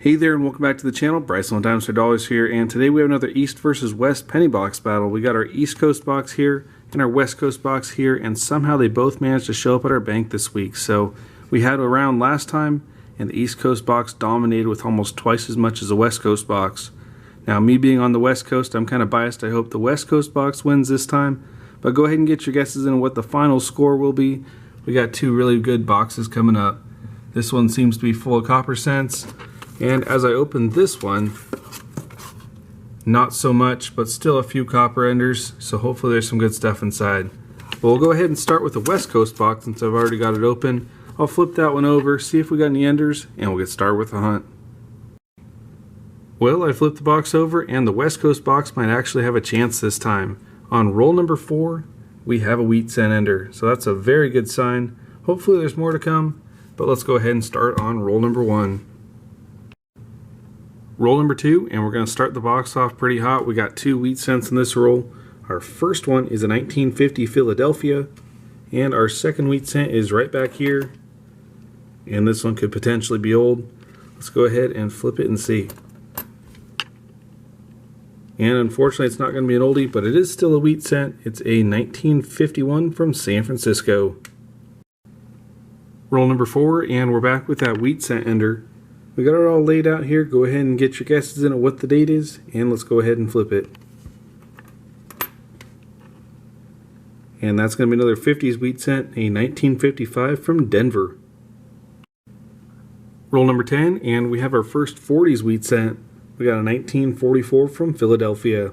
Hey there and welcome back to the channel. Bryson with Dimes for Dollars here, and today we have another East versus West penny box battle. We got our East Coast box here and our West Coast box here, and somehow they both managed to show up at our bank this week. So we had a round last time and the East Coast box dominated with almost twice as much as the West Coast box. Now, me being on the West Coast, I'm kind of biased. I hope the West Coast box wins this time, but go ahead and get your guesses in on what the final score will be. We got two really good boxes coming up. This one seems to be full of copper cents. And as I open this one, not so much, but still a few copper enders, so hopefully there's some good stuff inside. Well, we'll go ahead and start with the West Coast box since I've already got it open. I'll flip that one over, see if we got any enders, and we'll get started with the hunt. Well, I flipped the box over, and the West Coast box might actually have a chance this time. On roll number 4, we have a wheat cent ender, so that's a very good sign. Hopefully there's more to come, but let's go ahead and start on roll number 1. Roll number 2, and we're going to start the box off pretty hot. We got 2 wheat cents in this roll. Our first one is a 1950 Philadelphia, and our second wheat cent is right back here. And this one could potentially be old. Let's go ahead and flip it and see. And unfortunately it's not going to be an oldie, but it is still a wheat cent. It's a 1951 from San Francisco. Roll number 4, and we're back with that wheat cent ender. We got it all laid out here. Go ahead and get your guesses in on what the date is, and let's go ahead and flip it. And that's going to be another 50s wheat cent, a 1955 from Denver. Roll number 10, and we have our first 40s wheat cent. We got a 1944 from Philadelphia.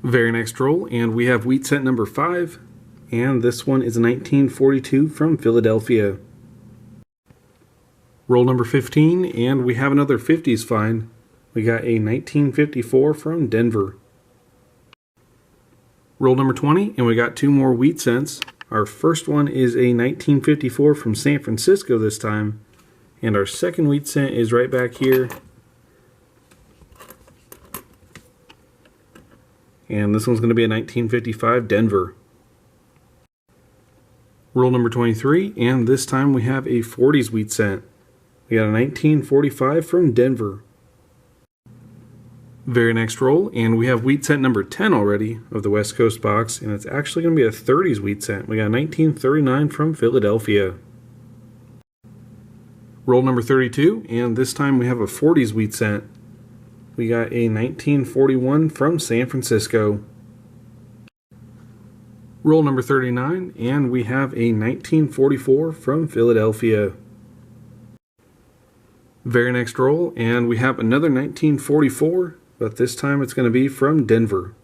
Very next roll, and we have wheat cent number 5, and this one is a 1942 from Philadelphia. Roll number 15, and we have another 50s find. We got a 1954 from Denver. Roll number 20, and we got 2 more wheat cents. Our first one is a 1954 from San Francisco this time, and our second wheat cent is right back here. And this one's going to be a 1955 Denver. Roll number 23, and this time we have a 40s wheat cent. We got a 1945 from Denver. Very next roll, and we have wheat cent number 10 already of the West Coast box, and it's actually going to be a 30s wheat cent. We got a 1939 from Philadelphia. Roll number 32, and this time we have a 40s wheat cent. We got a 1941 from San Francisco. Roll number 39, and we have a 1944 from Philadelphia. Very next roll, and we have another 1944, but this time it's going to be from Denver.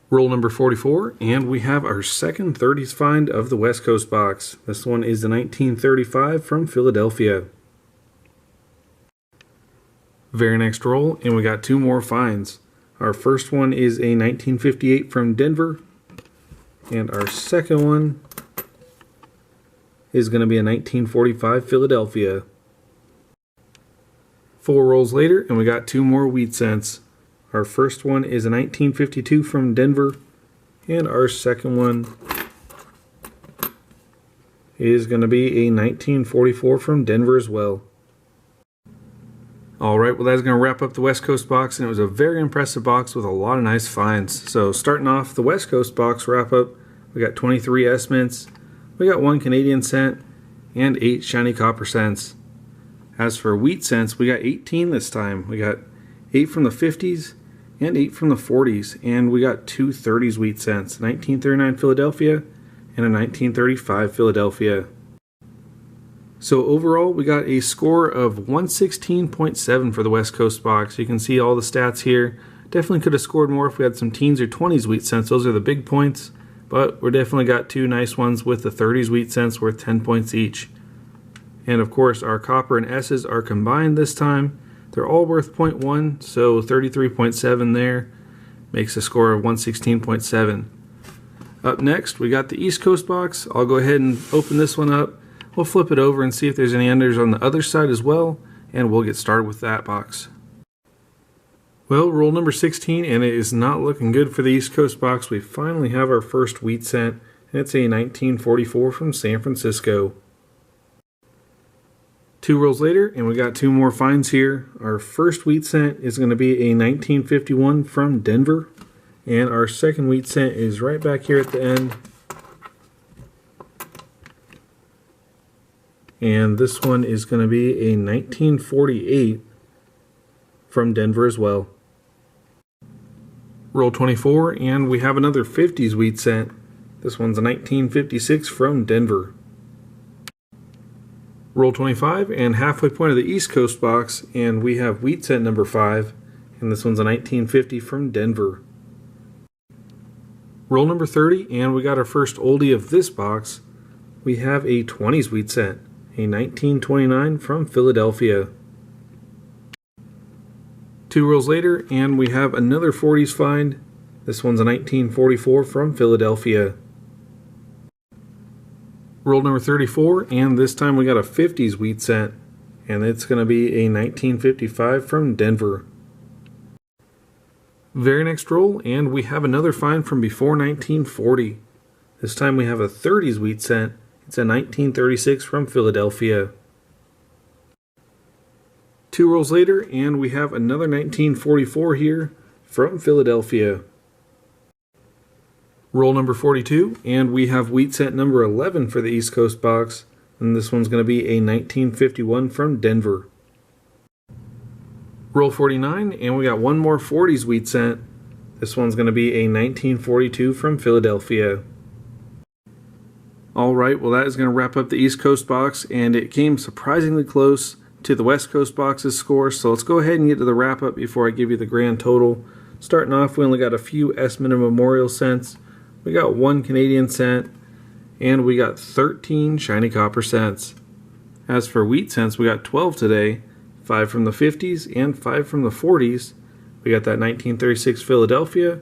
Roll number 44, and we have our second 30s find of the West Coast box. This one is the 1935 from Philadelphia. Very next roll, and we got 2 more finds. Our first one is a 1958 from Denver, and our second one is going to be a 1945 Philadelphia. 4 rolls later, and we got 2 more wheat cents. Our first one is a 1952 from Denver, and our second one is going to be a 1944 from Denver as well. Alright, well that's going to wrap up the West Coast box, and it was a very impressive box with a lot of nice finds. So starting off the West Coast box wrap up, we got 23 S mints. We got 1 Canadian cent and 8 shiny copper cents. As for wheat cents, we got 18 this time. We got 8 from the 50s and 8 from the 40s, and we got 2 30s wheat cents, 1939 Philadelphia and a 1935 Philadelphia. So overall, we got a score of 116.7 for the West Coast box. You can see all the stats here. Definitely could have scored more if we had some teens or 20s wheat cents. Those are the big points. But we definitely got 2 nice ones with the 30s wheat cents worth 10 points each. And of course our copper and S's are combined this time. They're all worth 0.1, so 33.7 there makes a score of 116.7. Up next we got the East Coast box. I'll go ahead and open this one up. We'll flip it over and see if there's any enders on the other side as well, and we'll get started with that box. Well, roll number 16, and it is not looking good for the East Coast box. We finally have our first wheat cent, and it's a 1944 from San Francisco. 2 rolls later, and we got 2 more finds here. Our first wheat cent is going to be a 1951 from Denver, and our second wheat cent is right back here at the end. And this one is going to be a 1948 from Denver as well. Roll 24, and we have another 50s wheat cent. This one's a 1956 from Denver. Roll 25, and halfway point of the East Coast box, and we have wheat cent number 5, and this one's a 1950 from Denver. Roll number 30, and we got our first oldie of this box. We have a 20s wheat cent, a 1929 from Philadelphia. 2 rolls later, and we have another 40s find. This one's a 1944 from Philadelphia. Roll number 34, and this time we got a 50s wheat cent, and it's going to be a 1955 from Denver. Very next roll, and we have another find from before 1940. This time we have a 30s wheat cent. It's a 1936 from Philadelphia. 2 rolls later, and we have another 1944 here from Philadelphia. Roll number 42, and we have wheat cent number 11 for the East Coast box, and this one's going to be a 1951 from Denver. Roll 49, and we got one more 40s wheat cent. This one's going to be a 1942 from Philadelphia. Alright, well that is going to wrap up the East Coast box, and it came surprisingly close to the West Coast box's score, so let's go ahead and get to the wrap up before I give you the grand total. Starting off, we only got a few S-Minute Memorial cents. We got 1 Canadian cent, and we got 13 shiny copper cents. As for wheat cents, we got 12 today, 5 from the 50s and 5 from the 40s. We got that 1936 Philadelphia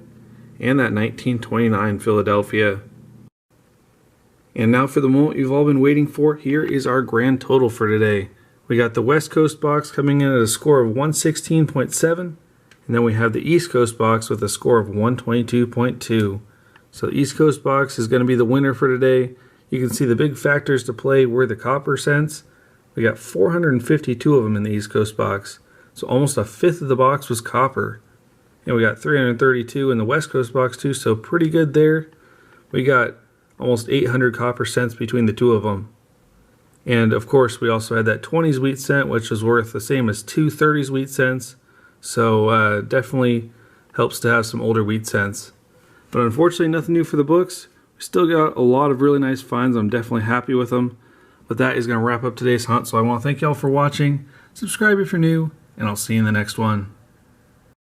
and that 1929 Philadelphia. And now for the moment you've all been waiting for. Here is our grand total for today. We got the West Coast box coming in at a score of 116.7, and then we have the East Coast box with a score of 122.2. So the East Coast box is going to be the winner for today. You can see the big factors to play were the copper cents. We got 452 of them in the East Coast box. So almost a fifth of the box was copper. And we got 332 in the West Coast box too, so pretty good there. We got almost 800 copper cents between the two of them. And of course we also had that 20s wheat cent, which was worth the same as 2 30s wheat cents. So definitely helps to have some older wheat cents. But unfortunately, nothing new for the books. We still got a lot of really nice finds. I'm definitely happy with them. But that is going to wrap up today's hunt. So I want to thank y'all for watching. Subscribe if you're new, and I'll see you in the next one.